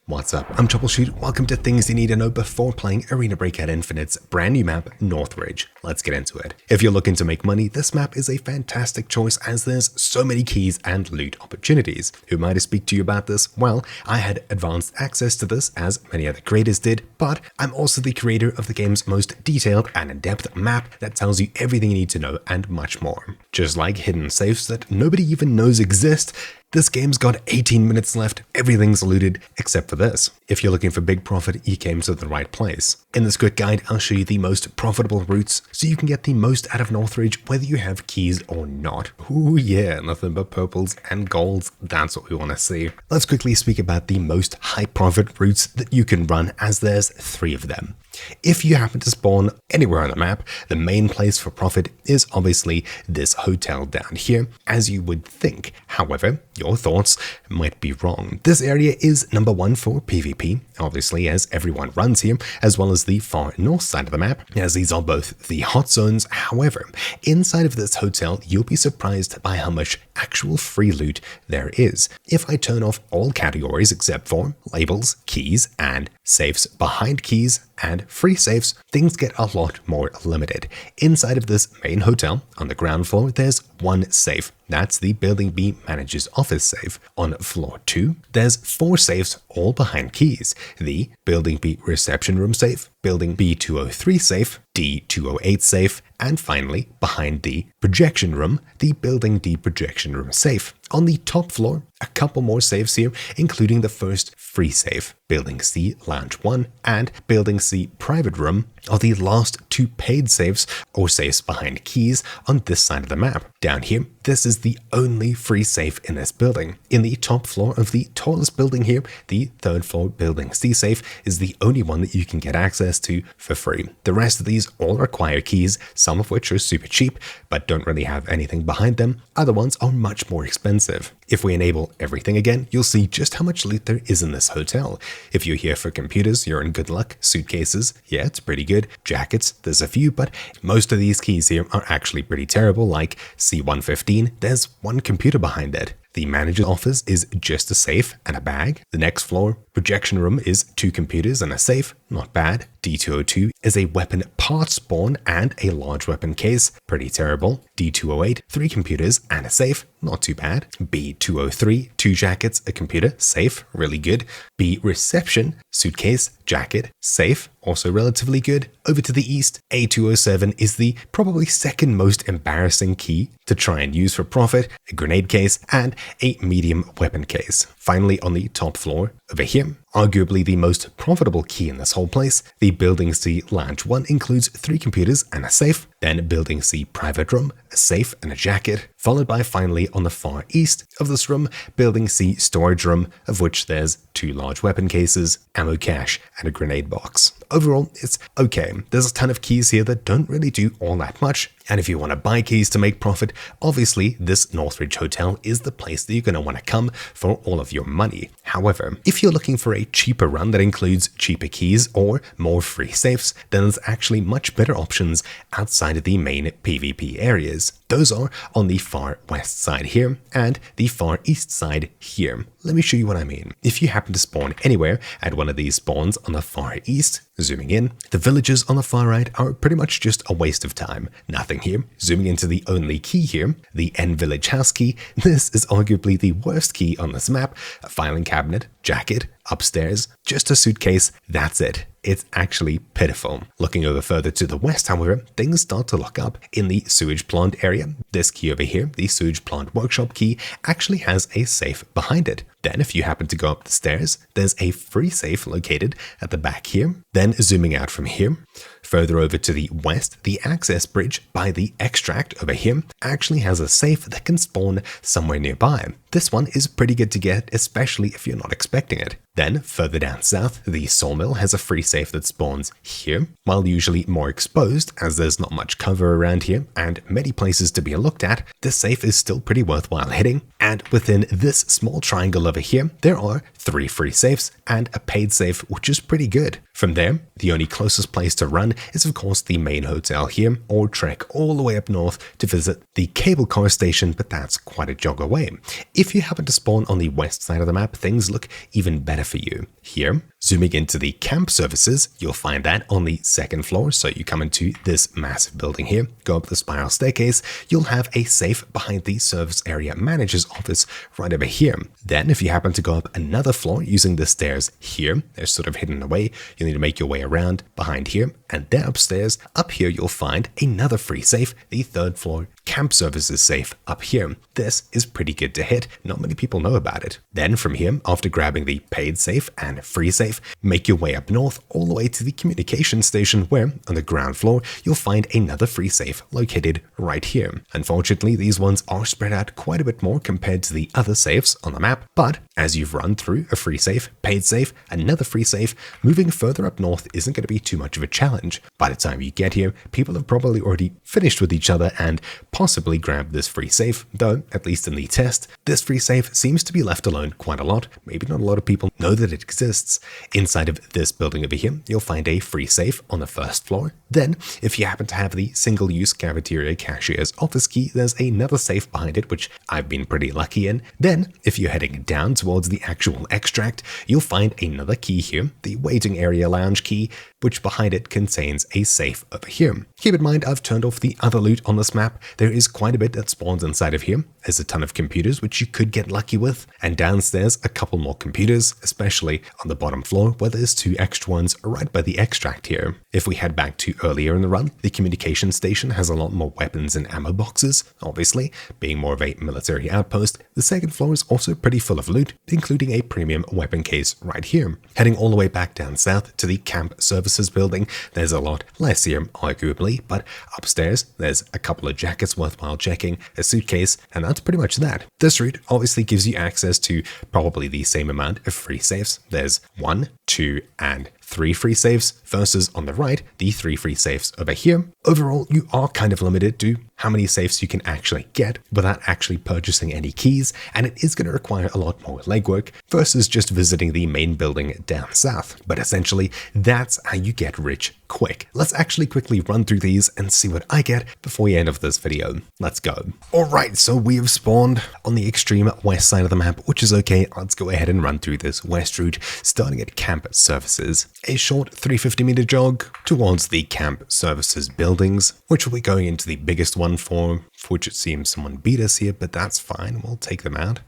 What's up? I'm Troubleshoot. Welcome to things you need to know before playing Arena Breakout Infinite's brand new map, Northridge. Let's get into it. If you're looking to make money, this map is a fantastic choice as there's so many keys and loot opportunities. Who might I speak to you about this? Well, I had advanced access to this as many other creators did, but I'm also the creator of the game's most detailed and in-depth map that tells you everything you need to know and much more. Just like hidden safes that nobody even knows exist, this game's got 18 minutes left, everything's looted except for this. If you're looking for big profit, you came to the right place. In this quick guide, I'll show you the most profitable routes so you can get the most out of Northridge whether you have keys or not. Ooh yeah, nothing but purples and golds, that's what we want to see. Let's quickly speak about the most high profit routes that you can run, as there's 3 of them. If you happen to spawn anywhere on the map, the main place for profit is obviously this hotel down here, as you would think. However, your thoughts might be wrong. This area is number 1 for PvP, obviously, as everyone runs here, as well as the far north side of the map, as these are both the hot zones. However, inside of this hotel, you'll be surprised by how much actual free loot there is. If I turn off all categories except for labels, keys, and safes behind keys, and free safes, things get a lot more limited. Inside of this main hotel, on the ground floor, there's 1 safe. That's the Building B manager's office safe. On floor 2, there's 4 safes, all behind keys. The Building B reception room safe, Building B203 safe, D208 safe, and finally, behind the projection room, the Building D projection room safe. On the top floor, a couple more safes here, including the first free safe. Building C Lounge 1 and Building C Private Room are the last 2 paid safes or safes behind keys on this side of the map. Down here, this is the only free safe in this building. In the top floor of the tallest building here, the 3rd floor Building C safe is the only one that you can get access to for free. The rest of these all require keys, some of which are super cheap but don't really have anything behind them. Other ones are much more expensive. If we enable everything again, you'll see just how much loot there is in this hotel. If you're here for computers, you're in good luck. Suitcases, yeah, it's pretty good. Jackets, there's a few, but most of these keys here are actually pretty terrible, like C115, there's 1 computer behind it. The manager's office is just a safe and a bag. The next floor, projection room, is 2 computers and a safe, not bad. D202 is a weapon part spawn and a large weapon case, pretty terrible. D208, 3 computers and a safe, not too bad. B203, 2 jackets, a computer, safe, really good. B reception, suitcase, jacket, safe, also relatively good. Over to the east, A207 is the probably 2nd most embarrassing key to try and use for profit, a grenade case, and a medium weapon case. Finally, on the top floor, over here, arguably the most profitable key in this whole place, the Building C Lounge 1 includes 3 computers and a safe, then Building C Private Room, a safe and a jacket, followed by finally on the far east of this room, Building C Storage Room, of which there's 2 large weapon cases, ammo cache, and a grenade box. Overall, it's okay. There's a ton of keys here that don't really do all that much, and if you want to buy keys to make profit, obviously this Northridge hotel is the place that you're going to want to come for all of your money. However, if you're looking for a cheaper run that includes cheaper keys or more free safes, then there's actually much better options outside of the main PvP areas. Those are on the far west side here and the far east side here. Let me show you what I mean. If you happen to spawn anywhere at one of these spawns on the far east, zooming in, the villages on the far right are pretty much just a waste of time. Nothing here. Zooming into the only key here, the N Village house key, this is arguably the worst key on this map. A filing cabinet, jacket, upstairs, just a suitcase, that's it. It's actually pitiful. Looking over further to the west, however, things start to look up. In the sewage plant area, this key over here, the sewage plant workshop key, actually has a safe behind it. Then if you happen to go up the stairs, there's a free safe located at the back here. Then zooming out from here, further over to the west, the access bridge by the extract over here actually has a safe that can spawn somewhere nearby. This one is pretty good to get, especially if you're not expecting it. Then, further down south, the sawmill has a free safe that spawns here. While usually more exposed, as there's not much cover around here and many places to be looked at, this safe is still pretty worthwhile hitting. And within this small triangle of over here, there are 3 free safes and a paid safe, which is pretty good. From there, the only closest place to run is of course the main hotel here, or trek all the way up north to visit the cable car station, but that's quite a jog away. If you happen to spawn on the west side of the map, things look even better for you. Here, zooming into the camp services, you'll find that on the 2nd floor, so you come into this massive building here, go up the spiral staircase, you'll have a safe behind the service area manager's office right over here. Then if you happen to go up another floor using the stairs here, they're sort of hidden away, you'll need to make your way around behind here, and then upstairs, up here you'll find another free safe, the 3rd floor camp services safe up here. This is pretty good to hit, not many people know about it. Then from here, after grabbing the paid safe and free safe, make your way up north all the way to the communication station where, on the ground floor, you'll find another free safe located right here. Unfortunately, these ones are spread out quite a bit more compared to the other safes on the map, but as you've run through a free safe, paid safe, another free safe, moving further up north isn't going to be too much of a challenge. By the time you get here, people have probably already finished with each other and possibly grabbed this free safe, though, at least in the test, this free safe seems to be left alone quite a lot. Maybe not a lot of people know that it exists. Inside of this building over here, you'll find a free safe on the 1st floor. Then, if you happen to have the single-use cafeteria cashier's office key, there's another safe behind it, which I've been pretty lucky in. Then, if you're heading down towards the actual extract, you'll find another key here, the waiting area lounge key, which behind it contains a safe over here. Keep in mind, I've turned off the other loot on this map. There is quite a bit that spawns inside of here. There's a ton of computers, which you could get lucky with, and downstairs a couple more computers, especially on the bottom floor, where there's 2 extra ones right by the extract here. If we head back to earlier in the run, the communication station has a lot more weapons and ammo boxes, obviously, being more of a military outpost. The 2nd floor is also pretty full of loot, including a premium weapon case right here. Heading all the way back down south to the camp services building, there's a lot less here, arguably, but upstairs, there's a couple of jackets worthwhile checking, a suitcase, and that's pretty much that. This route obviously gives you access to probably the same amount of free safes. There's 1, 2, and 3 free safes versus on the right, the 3 free safes over here. Overall, you are kind of limited to how many safes you can actually get without actually purchasing any keys, and it is going to require a lot more legwork versus just visiting the main building down south. But essentially, that's how you get rich quick. Let's actually quickly run through these and see what I get before the end of this video. Let's go. Alright, so we have spawned on the extreme west side of the map, which is okay. Let's go ahead and run through this west route, starting at camp services. A short 350-meter jog towards the camp services buildings, which will be going into the biggest one for which it seems someone beat us here, but that's fine. We'll take them out.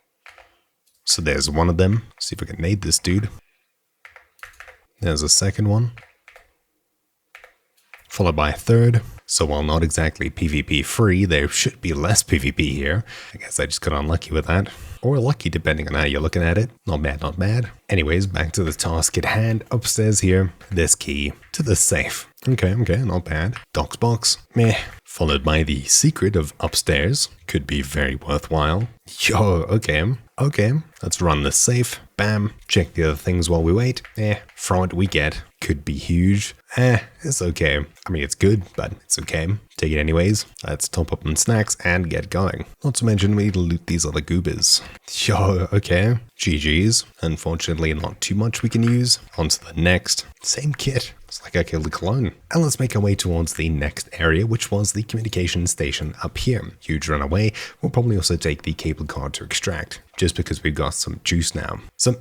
So there's one of them. See if we can nade this dude. There's a second one, followed by a third. So while not exactly PvP free, there should be less PvP here. I guess I just got unlucky with that. Or lucky, depending on how you're looking at it. Not bad, not bad. Anyways, back to the task at hand. Upstairs here, this key to the safe. Okay, not bad. Doc's box, meh. Followed by the secret of upstairs. Could be very worthwhile. Yo, okay. Let's run this safe. Bam. Check the other things while we wait. Fraud we get. Could be huge. It's okay. I mean, it's good, but it's okay. Take it anyways. Let's top up on snacks and get going. Not to mention we need to loot these other goobers. Yo, okay. GG's. Unfortunately, not too much we can use. On to the next. Same kit. It's like I killed a clone. And let's make our way towards the next area, which was the communication station up here. Huge runaway. We'll probably also take the cable car to extract, just because we've got some juice now.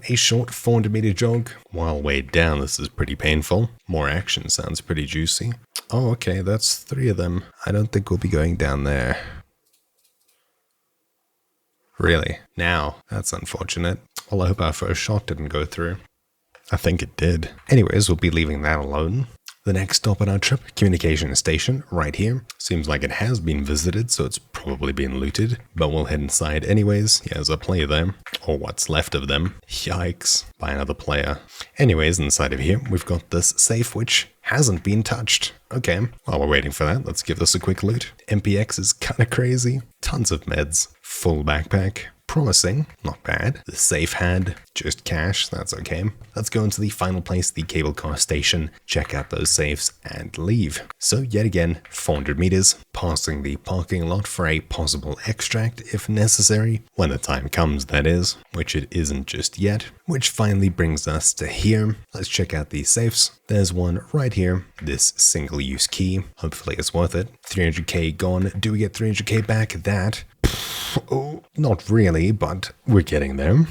A short 400-meter jog. While way down, this is pretty painful. More action sounds pretty juicy. Oh, okay, that's 3 of them. I don't think we'll be going down there. Really? Now, that's unfortunate. Well, I hope our first shot didn't go through. I think it did. Anyways, we'll be leaving that alone. The next stop on our trip, communication station, right here. Seems like it has been visited, so it's probably been looted, but we'll head inside anyways. Yeah, there's a player there, or what's left of them. Yikes, by another player. Anyways, inside of here, we've got this safe, which hasn't been touched. Okay, while we're waiting for that, let's give this a quick loot. MPX is kinda crazy. Tons of meds. Full backpack. Promising, not bad. The safe had just cash, that's okay. Let's go into the final place, the cable car station, check out those safes, and leave. So yet again, 400 meters, passing the parking lot for a possible extract if necessary, when the time comes that is, which it isn't just yet, which finally brings us to here. Let's check out these safes. There's one right here, this single-use key, hopefully it's worth it. 300k gone, do we get 300k back? That, oh, not really, but we're getting there.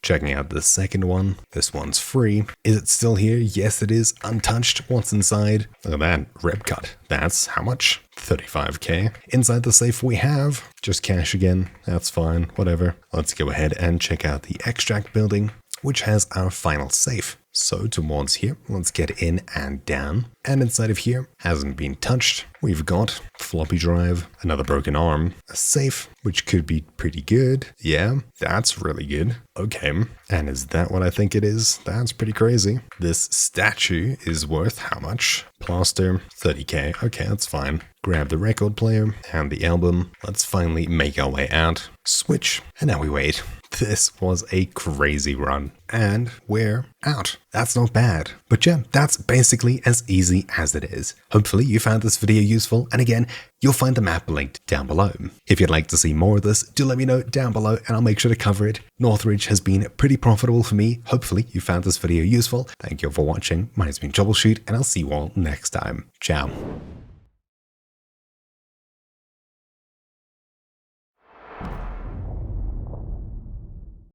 Checking out the second one. This one's free. Is it still here? Yes, it is. Untouched. What's inside? Look at that. Rep cut. That's how much? 35k. Inside the safe we have just cash again. That's fine. Whatever. Let's go ahead and check out the extract building, which has our final safe. So towards here, let's get in and down. And inside of here, hasn't been touched. We've got floppy drive, another broken arm, a safe, which could be pretty good. Yeah, that's really good. Okay, and is that what I think it is? That's pretty crazy. This statue is worth how much? Plaster, 30k. Okay, that's fine. Grab the record player and the album. Let's finally make our way out. Switch, and now we wait. This was a crazy run, and we're out. That's not bad. But yeah, that's basically as easy as it is. Hopefully you found this video useful, and again, you'll find the map linked down below. If you'd like to see more of this, do let me know down below and I'll make sure to cover it. Northridge has been pretty profitable for me. Hopefully you found this video useful. Thank you all for watching. My name's been Troubleshoot, and I'll see you all next time. Ciao.